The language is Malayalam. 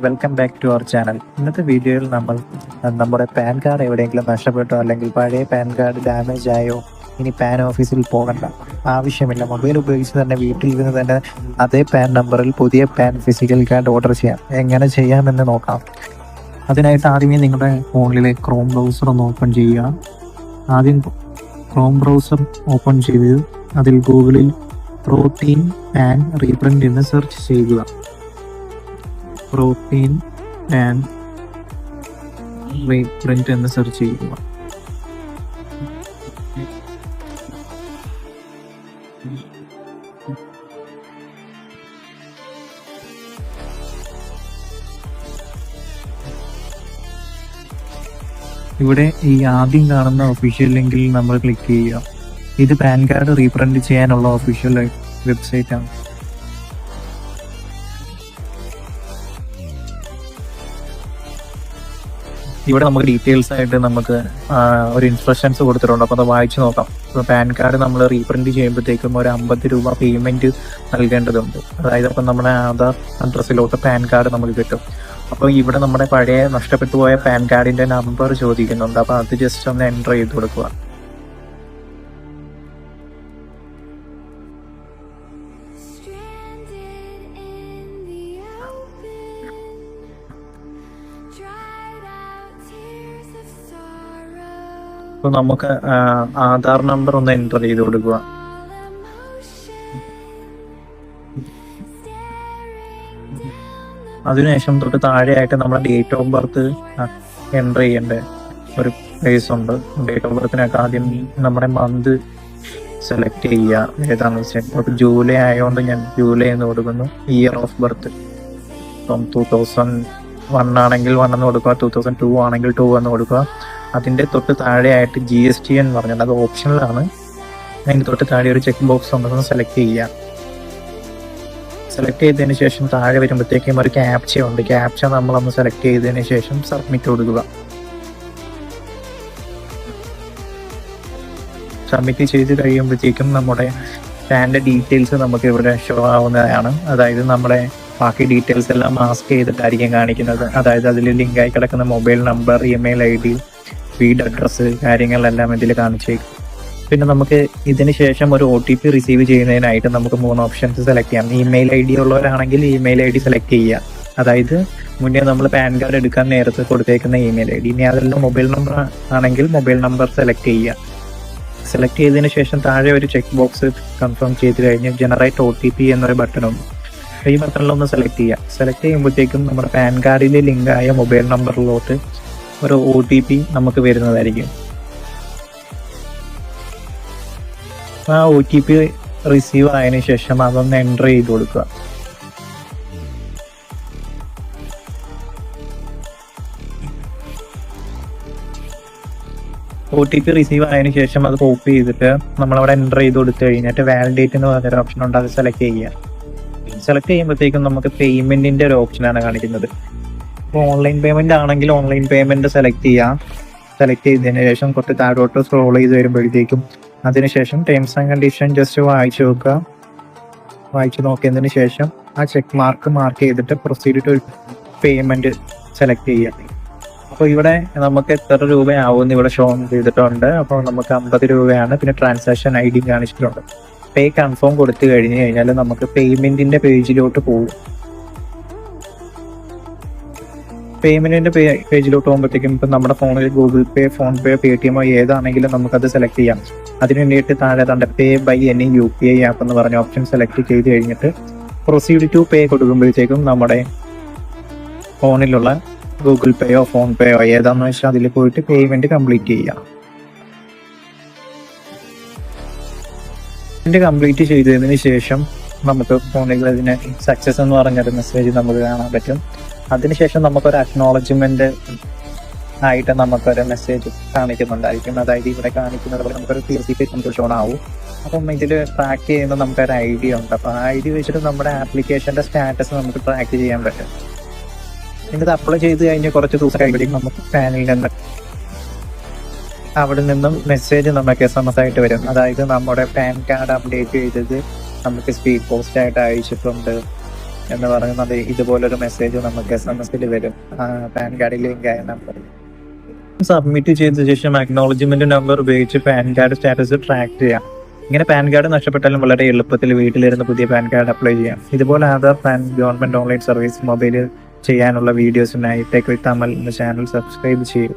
Welcome back to our channel. ഇന്നത്തെ വീഡിയോയിൽ നമ്മൾ നമ്മുടെ പാൻ കാർഡ് എവിടെയെങ്കിലും നഷ്ടപ്പെട്ടോ അല്ലെങ്കിൽ പഴയ പാൻ കാർഡ് ഡാമേജ് ആയോ ഇനി പാൻ ഓഫീസിൽ പോകണ്ട ആവശ്യമില്ല, മൊബൈൽ ഉപയോഗിച്ച് തന്നെ വീട്ടിലിരുന്ന് തന്നെ അതേ പാൻ നമ്പറിൽ പുതിയ പാൻ ഫിസിക്കൽ കാർഡ് ഓർഡർ ചെയ്യാം. എങ്ങനെ ചെയ്യാമെന്ന് നോക്കാം. അതിനായിട്ട് ആദ്യമേ നിങ്ങളുടെ ഫോണിലെ ക്രോം ബ്രൗസർ ഒന്ന് ഓപ്പൺ ചെയ്യുക. ആദ്യം ക്രോം ബ്രൗസർ ഓപ്പൺ ചെയ്ത് അതിൽ ഗൂഗിളിൽ പ്രോട്ടീൻ പാൻ റീപ്രിന്റ് എന്ന് സെർച്ച് ചെയ്യുക. പ്രോട്ടീൻ പാൻ റീപ്രിന്റ് എന്ന് സെർച്ച് ചെയ്യുക. ഇവിടെ ഈ ആദ്യം കാണുന്ന ഒഫീഷ്യൽ ലിങ്കിൽ നമ്മൾ ക്ലിക്ക് ചെയ്യുക. ഇത് പാൻ കാർഡ് റീപ്രിന്റ് ചെയ്യാനുള്ള ഒഫീഷ്യൽ വെബ്സൈറ്റ് ആണ്. ഇവിടെ നമുക്ക് ഡീറ്റെയിൽസ് ആയിട്ട് നമുക്ക് ഒരു ഇൻസ്ട്രക്ഷൻസ് കൊടുത്തിട്ടുണ്ട്. അപ്പോൾ അത് വായിച്ചു നോക്കാം. ഇപ്പോൾ പാൻ കാർഡ് നമ്മൾ റീപ്രിന്റ് ചെയ്യുമ്പോഴത്തേക്കും ഒരു 50 രൂപ പേയ്മെന്റ് നൽകേണ്ടതുണ്ട്. അതായത് അപ്പം നമ്മുടെ ആധാർ അഡ്രസ്സിലോട്ട് പാൻ കാർഡ് നമുക്ക് കിട്ടും. അപ്പോൾ ഇവിടെ നമ്മുടെ പഴയ നഷ്ടപ്പെട്ടു പോയ പാൻ കാർഡിന്റെ നമ്പർ ചോദിക്കുന്നുണ്ട്. അപ്പോൾ അത് ജസ്റ്റ് ഒന്ന് എൻ്റർ ചെയ്ത് കൊടുക്കുക. അപ്പോൾ നമുക്ക് ആധാർ നമ്പർ ഒന്ന് എൻ്റർ ചെയ്ത് കൊടുക്കുക. അതിനുശേഷം തൊട്ട് താഴെയായിട്ട് നമ്മുടെ ഡേറ്റ് ഓഫ് ബർത്ത് എൻ്റർ ചെയ്യേണ്ട ഒരു പ്ലേസ് ഉണ്ട്. ഡേറ്റ് ഓഫ് ബർത്തിനൊക്കെ ആദ്യം നമ്മുടെ മന്ത് സെലക്ട് ചെയ്യുക ഏതാണെന്ന് വെച്ചാൽ. ഇപ്പോൾ ജൂലൈ ആയതുകൊണ്ട് ഞാൻ ജൂലൈ എന്ന് കൊടുക്കുന്നു. ഇയർ ഓഫ് ബർത്ത് ഇപ്പം 2001 ആണെങ്കിൽ 1 എന്ന് കൊടുക്കുക, 2002 ആണെങ്കിൽ 2 എന്ന് കൊടുക്കുക. അതിൻ്റെ തൊട്ട് താഴെയായിട്ട് GST എന്ന് പറഞ്ഞാൽ അത് ഓപ്ഷണലാണ്. അതിൻ്റെ തൊട്ട് താഴെ ഒരു ചെക്ക് ബോക്സ് ഉണ്ടെന്ന് സെലക്ട് ചെയ്യുക. സെലക്ട് ചെയ്തതിന് ശേഷം താഴെ വരുമ്പോഴത്തേക്കും ഒരു ക്യാപ്ച ഉണ്ട്. ക്യാപ്ച നമ്മളൊന്ന് സെലക്ട് ചെയ്തതിന് ശേഷം സബ്മിറ്റ് കൊടുക്കുക. സബ്മിറ്റ് ചെയ്ത് കഴിയുമ്പോഴത്തേക്കും നമ്മുടെ പാൻ്റെ ഡീറ്റെയിൽസ് നമുക്ക് ഇവിടെ ഷോ ആവുന്നതാണ്. അതായത് നമ്മുടെ ബാക്കി ഡീറ്റെയിൽസ് എല്ലാം മാസ്ക് ചെയ്തിട്ടായിരിക്കും കാണിക്കുന്നത്. അതായത് അതിൽ ലിങ്കായി കിടക്കുന്ന മൊബൈൽ നമ്പർ, ഇമെയിൽ ID, വീട് അഡ്രസ്സ് കാര്യങ്ങളെല്ലാം ഇതിൽ കാണിച്ചേക്കും. പിന്നെ നമുക്ക് ഇതിന് ശേഷം ഒരു OTP റിസീവ് ചെയ്യുന്നതിനായിട്ട് നമുക്ക് 3 ഓപ്ഷൻസ് സെലക്ട് ചെയ്യാം. ഇമെയിൽ ID ഉള്ളവരാണെങ്കിൽ ഇമെയിൽ ID സെലക്ട് ചെയ്യുക. അതായത് മുന്നേ നമ്മൾ പാൻ കാർഡ് എടുക്കാൻ നേരത്തെ കൊടുത്തേക്കുന്ന ഇമെയിൽ ID. ഇനി അതെല്ലാം മൊബൈൽ നമ്പർ ആണെങ്കിൽ മൊബൈൽ നമ്പർ സെലക്ട് ചെയ്യുക. സെലക്ട് ചെയ്തതിന് ശേഷം താഴെ ഒരു ചെക്ക് ബോക്സ് കൺഫേം ചെയ്ത് കഴിഞ്ഞ് ജനറേറ്റ് OTP എന്നൊരു ബട്ടണുണ്ട്. ഈ ബട്ടണിലൊന്ന് സെലക്ട് ചെയ്യുക. സെലക്ട് ചെയ്യുമ്പോഴത്തേക്കും നമ്മുടെ പാൻ കാർഡിൽ ലിങ്കായ മൊബൈൽ നമ്പറിലോട്ട് ഒരു OTP നമുക്ക് വരുന്നതായിരിക്കും. ആ OTP റിസീവ് ആയതിനു ശേഷം അതൊന്ന് എൻ്റർ ചെയ്ത് കൊടുക്കുക. OTP റിസീവ് ആയതിനു ശേഷം അത് കോപ്പി ചെയ്തിട്ട് നമ്മളവിടെ എൻ്റർ ചെയ്ത് കൊടുത്തു കഴിഞ്ഞിട്ട് വാലിഡേറ്റ് എന്ന് പറഞ്ഞൊരു ഓപ്ഷൻ ഉണ്ട്, അത് സെലക്ട് ചെയ്യുക. സെലക്ട് ചെയ്യുമ്പോഴത്തേക്കും നമുക്ക് പേയ്മെന്റിന്റെ ഒരു ഓപ്ഷനാണ് കാണിക്കുന്നത്. ഇപ്പോൾ ഓൺലൈൻ പേയ്മെന്റ് ആണെങ്കിൽ ഓൺലൈൻ പേയ്മെന്റ് സെലക്ട് ചെയ്യാം. സെലക്ട് ചെയ്തതിന് ശേഷം കുറച്ച് താഴോട്ട് സ്ക്രോൾ ചെയ്ത് വരുമ്പോഴത്തേക്കും അതിനുശേഷം ടേംസ് ആൻഡ് കണ്ടീഷൻ ജസ്റ്റ് വായിച്ചു നോക്കുക. വായിച്ചു നോക്കിയതിന് ശേഷം ആ ചെക്ക് മാർക്ക് ചെയ്തിട്ട് പ്രൊസീഡ് ടു പേയ്മെന്റ് സെലക്ട് ചെയ്യുക. അപ്പോൾ ഇവിടെ നമുക്ക് എത്ര രൂപയാവുമെന്ന് ഇവിടെ ഷോ ചെയ്തിട്ടുണ്ട്. അപ്പോൾ നമുക്ക് 50 രൂപയാണ്. പിന്നെ ട്രാൻസാക്ഷൻ ID കാണിച്ചിട്ടുണ്ട്. പേ കൺഫേം കൊടുത്തു കഴിഞ്ഞ് കഴിഞ്ഞാൽ നമുക്ക് പേയ്മെന്റിന്റെ പേജിലോട്ട് പോകും. പേയ്മെന്റിന്റെ പേജിലോട്ട് പോകുമ്പോഴത്തേക്കും ഇപ്പം നമ്മുടെ ഫോണിൽ ഗൂഗിൾ പേ, ഫോൺ പേ, Paytm ഏതാണെങ്കിലും നമുക്കത് സെലക്ട് ചെയ്യാം. അതിന് വേണ്ടിയിട്ട് താഴെ തന്റെ പേ ബൈ എനി UPI ആപ്പ് എന്ന് പറഞ്ഞ ഓപ്ഷൻ സെലക്ട് ചെയ്ത് കഴിഞ്ഞിട്ട് പ്രൊസീഡ് ടു പേ കൊടുക്കുമ്പോഴത്തേക്കും നമ്മുടെ ഫോണിലുള്ള ഗൂഗിൾ പേയോ ഫോൺ പേയോ ഏതാണെന്ന് വെച്ചാൽ അതിൽ പോയിട്ട് പേയ്മെന്റ് കംപ്ലീറ്റ് ചെയ്യാം. കംപ്ലീറ്റ് ചെയ്തതിന് ശേഷം നമുക്ക് ഫോണിൽ അതിന് സക്സസ് എന്ന് പറഞ്ഞൊരു മെസ്സേജ് നമുക്ക് കാണാൻ പറ്റും. അതിനുശേഷം നമുക്കൊരു അക്നോളജ്മെന്റ് ആയിട്ട് നമുക്കൊരു മെസ്സേജ് കാണിക്കുന്നുണ്ടായിരിക്കും. അതായത് ഇവിടെ കാണിക്കുന്നത് പോലെ നമുക്കൊരു CC നമുക്ക് ഷോൺ ആവും. അപ്പം ഇതിൽ ട്രാക്ക് ചെയ്യുന്ന നമുക്കൊരു ID ഉണ്ട്. അപ്പോൾ ആ ID വെച്ചിട്ട് നമ്മുടെ ആപ്ലിക്കേഷന്റെ സ്റ്റാറ്റസ് നമുക്ക് ട്രാക്ക് ചെയ്യാൻ പറ്റും. ഇത് അപ്ലൈ ചെയ്ത് കഴിഞ്ഞ് കുറച്ച് ദിവസം കഴിയുമ്പോഴേക്കും നമുക്ക് പാനിൽ നിന്ന് അവിടെ നിന്നും മെസ്സേജ് നമുക്ക് SMS ആയിട്ട് വരും. അതായത് നമ്മുടെ പാൻ കാർഡ് അപ്ഡേറ്റ് ചെയ്തത് നമുക്ക് സ്പീഡ് പോസ്റ്റ് ആയിട്ട് അയച്ചിട്ടുണ്ട്. എന്ന് പറയുന്നത് ഇതുപോലൊരു മെസ്സേജ് നമുക്ക് SMS വരും. പാൻ കാർഡിൽ ലിങ്ക് ആയ നമ്പർ സബ്മിറ്റ് ചെയ്ത ശേഷം അക്നോളജ്മെന്റ് നമ്പർ ഉപയോഗിച്ച് പാൻ കാർഡ് സ്റ്റാറ്റസ് ട്രാക്ക് ചെയ്യാം. ഇങ്ങനെ പാൻ കാർഡ് നഷ്ടപ്പെട്ടാലും വളരെ എളുപ്പത്തിൽ വീട്ടിലിരുന്ന് പുതിയ പാൻ കാർഡ് അപ്ലൈ ചെയ്യാം. ഇതുപോലെ Aadhaar, pan, government online service മൊബൈലിൽ ചെയ്യാനുള്ള വീഡിയോസിനായി ടെക് വിത്ത് അമൽ എന്ന ചാനൽ സബ്സ്ക്രൈബ് ചെയ്യും.